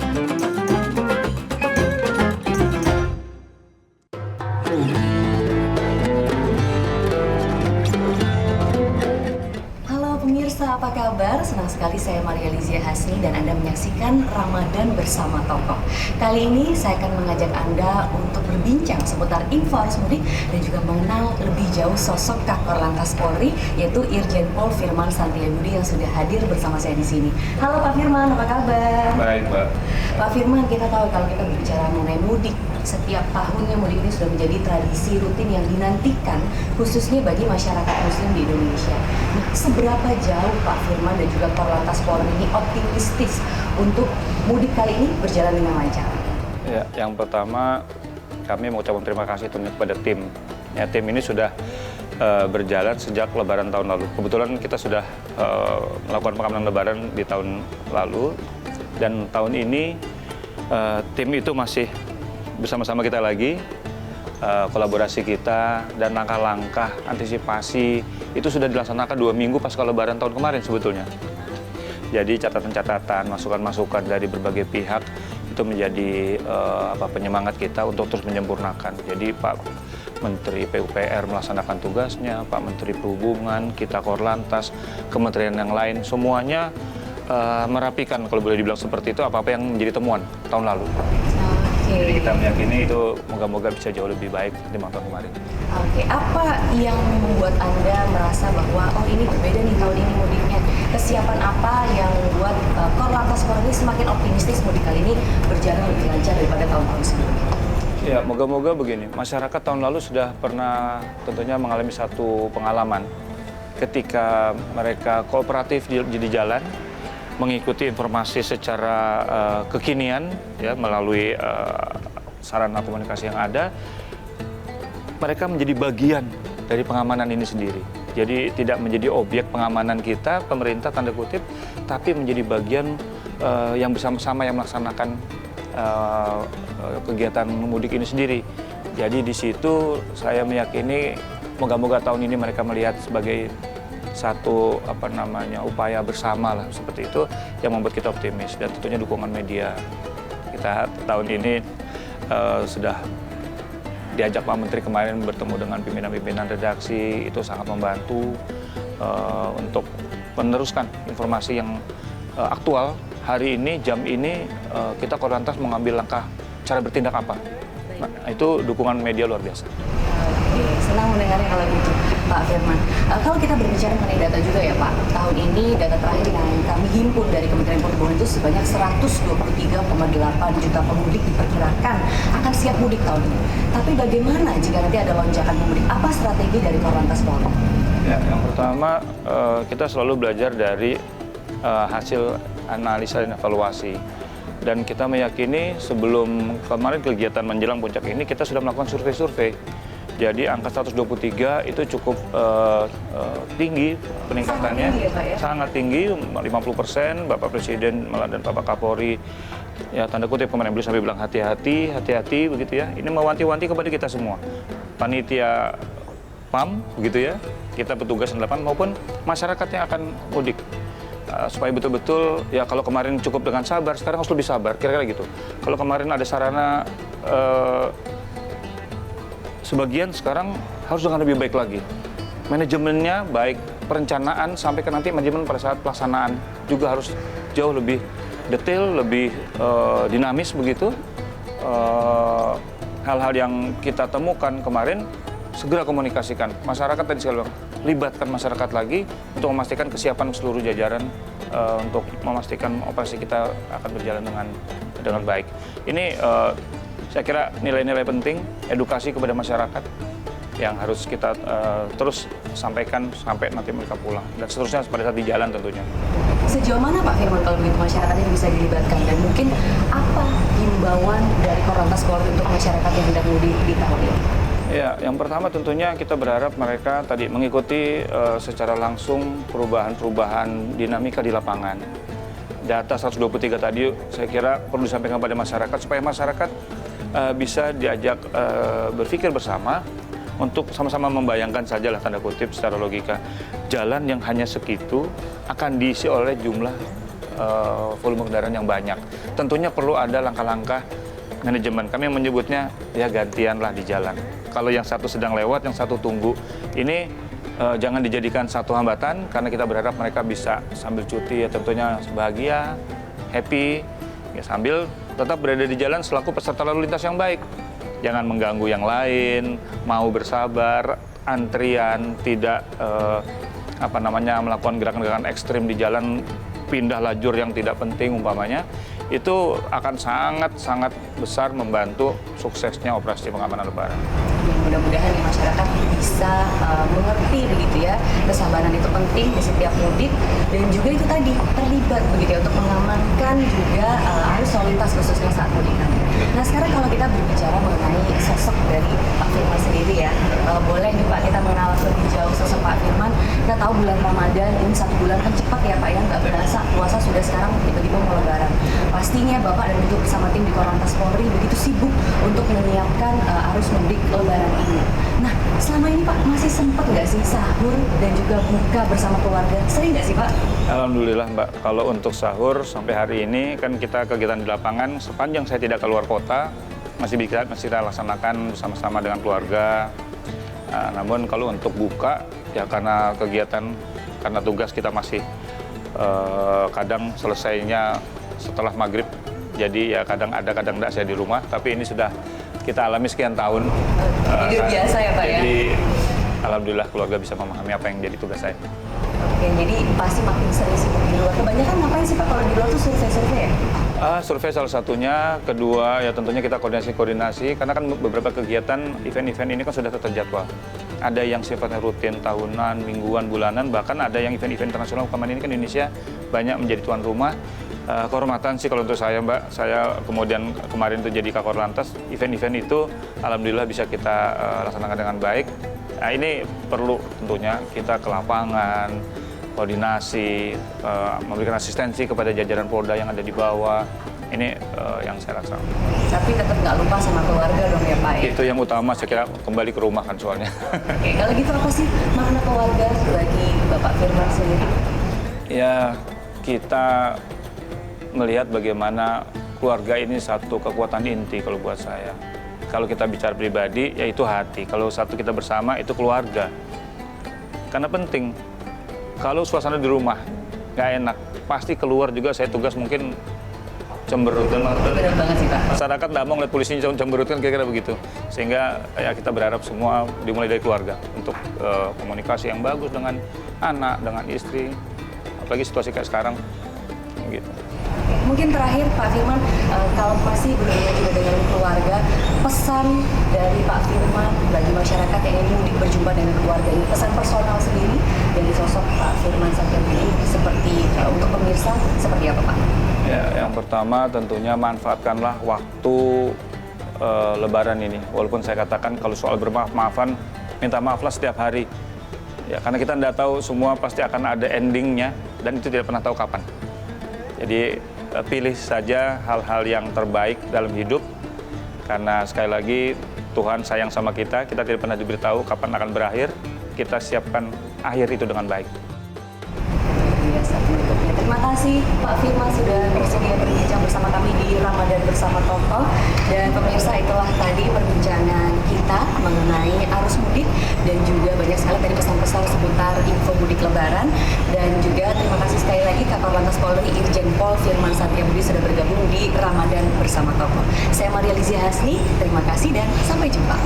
Halo pemirsa, apa kabar? Senang sekali saya Maria Lizia Hasni dan Anda menyaksikan Ramadan bersama Tokoh. Kali ini saya akan mengajak Anda untuk berbincang seputar info arus mudik dan juga mengenal lebih jauh sosok Kakor Lantas Polri, yaitu Irjen Pol Firman Santiabudi yang sudah hadir bersama saya di sini. Halo Pak Firman, apa kabar? Baik, Mbak. Pak Firman, kita tahu kalau kita berbicara mengenai mudik, setiap tahunnya mudik ini sudah menjadi tradisi rutin yang dinantikan, khususnya bagi masyarakat Muslim di Indonesia. Nah, seberapa jauh Pak Firman dan juga Korlantas Polri ini optimistis untuk mudik kali ini berjalan dengan lancar? Ya, yang pertama kami mengucapkan terima kasih tentunya kepada tim. Ya, tim ini sudah berjalan sejak Lebaran tahun lalu. Kebetulan kita sudah melakukan pengamanan Lebaran di tahun lalu, dan tahun ini tim itu masih bersama-sama kita lagi. Kolaborasi kita dan langkah-langkah antisipasi itu sudah dilaksanakan 2 minggu pasca Lebaran tahun kemarin sebetulnya. Jadi catatan-catatan, masukan-masukan dari berbagai pihak itu menjadi penyemangat kita untuk terus menyempurnakan. Jadi Pak Menteri PUPR melaksanakan tugasnya, Pak Menteri Perhubungan, kita Korlantas, kementerian yang lain, semuanya merapikan kalau boleh dibilang seperti itu apa-apa yang menjadi temuan tahun lalu. Jadi kita meyakini itu moga-moga bisa jauh lebih baik dibanding tahun kemarin. Oke, apa yang membuat Anda merasa bahwa oh ini berbeda nih tahun ini mudiknya? Kesiapan apa yang membuat Korlantas Polri semakin optimistis mudik kali ini berjalan lebih lancar daripada tahun-tahun sebelumnya? Ya, moga-moga begini. Masyarakat tahun lalu sudah pernah tentunya mengalami satu pengalaman ketika mereka kooperatif di jalan, mengikuti informasi secara kekinian ya melalui sarana komunikasi yang ada, mereka menjadi bagian dari pengamanan ini sendiri. Jadi tidak menjadi objek pengamanan kita, pemerintah tanda kutip, tapi menjadi bagian yang bersama-sama yang melaksanakan kegiatan mudik ini sendiri. Jadi di situ saya meyakini moga-moga tahun ini mereka melihat sebagai satu upaya bersama lah seperti itu yang membuat kita optimis, dan tentunya dukungan media. Kita tahun ini sudah diajak Pak Menteri kemarin bertemu dengan pimpinan-pimpinan redaksi, itu sangat membantu untuk meneruskan informasi yang aktual. Hari ini, jam ini kita Korlantas mengambil langkah cara bertindak apa. Nah, itu dukungan media luar biasa. Oke, senang mendengarnya kalau gitu, Pak Firman. Kalau kita berbicara mengenai data juga ya Pak, tahun ini data terakhir yang kami himpun dari Kementerian Perhubungan itu sebanyak 123,8 juta pemudik diperkirakan akan siap mudik tahun ini. Tapi bagaimana jika nanti ada lonjakan pemudik? Apa strategi dari Korlantas Polri? Ya, yang pertama kita selalu belajar dari hasil analisa dan evaluasi. Dan kita meyakini sebelum kemarin kegiatan menjelang puncak ini kita sudah melakukan survei-survei. Jadi angka 123 itu cukup tinggi peningkatannya, sangat tinggi, 50%. Bapak Presiden dan Bapak Kapolri, ya tanda kutip kemarin beliau sampai bilang hati-hati, hati-hati begitu ya. Ini mewanti-wanti kepada kita semua, panitia PAM begitu ya, kita petugas 8 maupun masyarakat yang akan mudik. Supaya betul-betul ya kalau kemarin cukup dengan sabar, sekarang harus lebih sabar, kira-kira gitu. Kalau kemarin ada sarana sebagian, sekarang harus dengan lebih baik lagi. Manajemennya baik, perencanaan sampai ke nanti manajemen pada saat pelaksanaan juga harus jauh lebih detail, lebih dinamis begitu. Hal-hal yang kita temukan kemarin segera komunikasikan. Masyarakat tadi sekali bilang, libatkan masyarakat lagi untuk memastikan kesiapan seluruh jajaran untuk memastikan operasi kita akan berjalan dengan baik. Ini saya kira nilai-nilai penting, edukasi kepada masyarakat yang harus kita terus sampaikan sampai nanti mereka pulang, dan seterusnya pada saat di jalan tentunya. Sejauh mana Pak Firman kalau begitu masyarakat ini bisa dilibatkan, dan mungkin apa himbauan dari Korlantas Polri untuk masyarakat yang hendak mudik di tahun ini? Ya, yang pertama tentunya kita berharap mereka tadi mengikuti secara langsung perubahan-perubahan dinamika di lapangan. Data 123 tadi saya kira perlu disampaikan pada masyarakat supaya masyarakat bisa diajak berpikir bersama untuk sama-sama membayangkan sajalah tanda kutip secara logika jalan yang hanya segitu akan diisi oleh jumlah volume kendaraan yang banyak. Tentunya perlu ada langkah-langkah manajemen. Kami menyebutnya ya gantianlah di jalan. Kalau yang satu sedang lewat, yang satu tunggu. Ini jangan dijadikan satu hambatan karena kita berharap mereka bisa sambil cuti ya tentunya bahagia, happy, ya sambil tetap berada di jalan selaku peserta lalu lintas yang baik. Jangan mengganggu yang lain, mau bersabar, antrian, tidak melakukan gerakan-gerakan ekstrim di jalan, pindah lajur yang tidak penting umpamanya. Itu akan sangat-sangat besar membantu suksesnya operasi pengamanan Lebaran. Mudah-mudahan ya masyarakat bisa mengerti begitu ya, kesabaran itu penting di setiap mudik dan juga itu tadi terlibat begitu ya untuk mengamankan juga arus lalu lintas khususnya saat mudik nanti. Nah sekarang kalau kita berbicara mengenai sosok dari Pak Firman sendiri ya, boleh nih Pak kita mengenal lebih jauh sosok Pak Firman. Kita tahu bulan Ramadan ini 1 bulan kan cepat ya Pak ya, nggak berasa puasa sudah sekarang tiba-tiba mau Lebaran. Pastinya Bapak dan juga bersama tim di Korlantas Polri begitu sibuk untuk menyiapkan arus mudik Lebaran ini. Nah, selama ini Pak masih sempat nggak sih sahur dan juga buka bersama keluarga? Sering nggak sih Pak? Alhamdulillah Mbak, kalau untuk sahur sampai hari ini kan kita kegiatan di lapangan sepanjang saya tidak keluar kota masih kita laksanakan bersama-sama dengan keluarga. Namun kalau untuk buka ya karena kegiatan, karena tugas kita masih kadang selesainya setelah maghrib, jadi ya kadang ada kadang enggak saya di rumah, tapi ini sudah kita alami sekian tahun. Hidup biasa ya Pak ya? Jadi alhamdulillah keluarga bisa memahami apa yang jadi tugas saya. Oke, jadi pasti makin sering sibuk di luar. Kebanyakan ngapain sih Pak kalau di luar tuh survei-survei ya? Survei salah satunya, kedua ya tentunya kita koordinasi karena kan beberapa kegiatan event-event ini kan sudah terjadwal. Ada yang sifatnya rutin tahunan, mingguan, bulanan, bahkan ada yang event-event internasional. Kemarin ini kan Indonesia banyak menjadi tuan rumah. Kehormatan sih kalau untuk saya Mbak, saya kemudian kemarin itu jadi Kakor Lantas, event-event itu alhamdulillah bisa kita laksanakan dengan baik. Nah, ini perlu tentunya kita ke lapangan, koordinasi, memberikan asistensi kepada jajaran Polda yang ada di bawah. Ini yang saya laksanakan. Tapi tetap nggak lupa sama keluarga dong ya Pak ya? Itu yang utama, saya kira kembali ke rumah kan soalnya. Oke, kalau gitu apa sih makna keluarga bagi Bapak Firman sendiri? Ya, kita melihat bagaimana keluarga ini satu kekuatan inti kalau buat saya. Kalau kita bicara pribadi, yaitu hati. Kalau satu kita bersama, itu keluarga. Karena penting, kalau suasana di rumah nggak enak, pasti keluar juga saya tugas mungkin cemberut. Benar banget sih Pak. Masyarakat nggak mau ngeliat polisinya cemberut kan kira-kira begitu. Sehingga ya kita berharap semua dimulai dari keluarga untuk komunikasi yang bagus dengan anak, dengan istri. Apalagi situasi kayak sekarang, gitu. Mungkin terakhir Pak Firman, kalau masih benar-benar juga dengan keluarga, pesan dari Pak Firman bagi masyarakat yang ingin mudik berjumpa dengan keluarga ini, pesan personal sendiri dari sosok Pak Firman Satyabudi seperti untuk pemirsa seperti apa Pak? Ya, yang pertama tentunya manfaatkanlah waktu Lebaran ini. Walaupun saya katakan kalau soal bermaaf-maafan, minta maaflah setiap hari. Ya, karena kita tidak tahu semua pasti akan ada endingnya dan itu tidak pernah tahu kapan. Jadi pilih saja hal-hal yang terbaik dalam hidup karena sekali lagi Tuhan sayang sama kita tidak pernah diberitahu kapan akan berakhir, kita siapkan akhir itu dengan baik. Biasa penutupnya. Terima kasih Pak Firman sudah bersedia berbincang bersama kami di Ramadan Bersama Tokoh. Dan pemirsa, itulah tadi perbincangan kita mengenai arus mudik dan juga banyak sekali tadi pesan-pesan seputar info mudik Lebaran. Dan juga terima kasih sekali lagi Kakor Lantas Polri Irjen Pol Firman Satyabudi sudah bergabung di Ramadan Bersama Tokoh. Saya Maria Lizia Hasni, terima kasih dan sampai jumpa.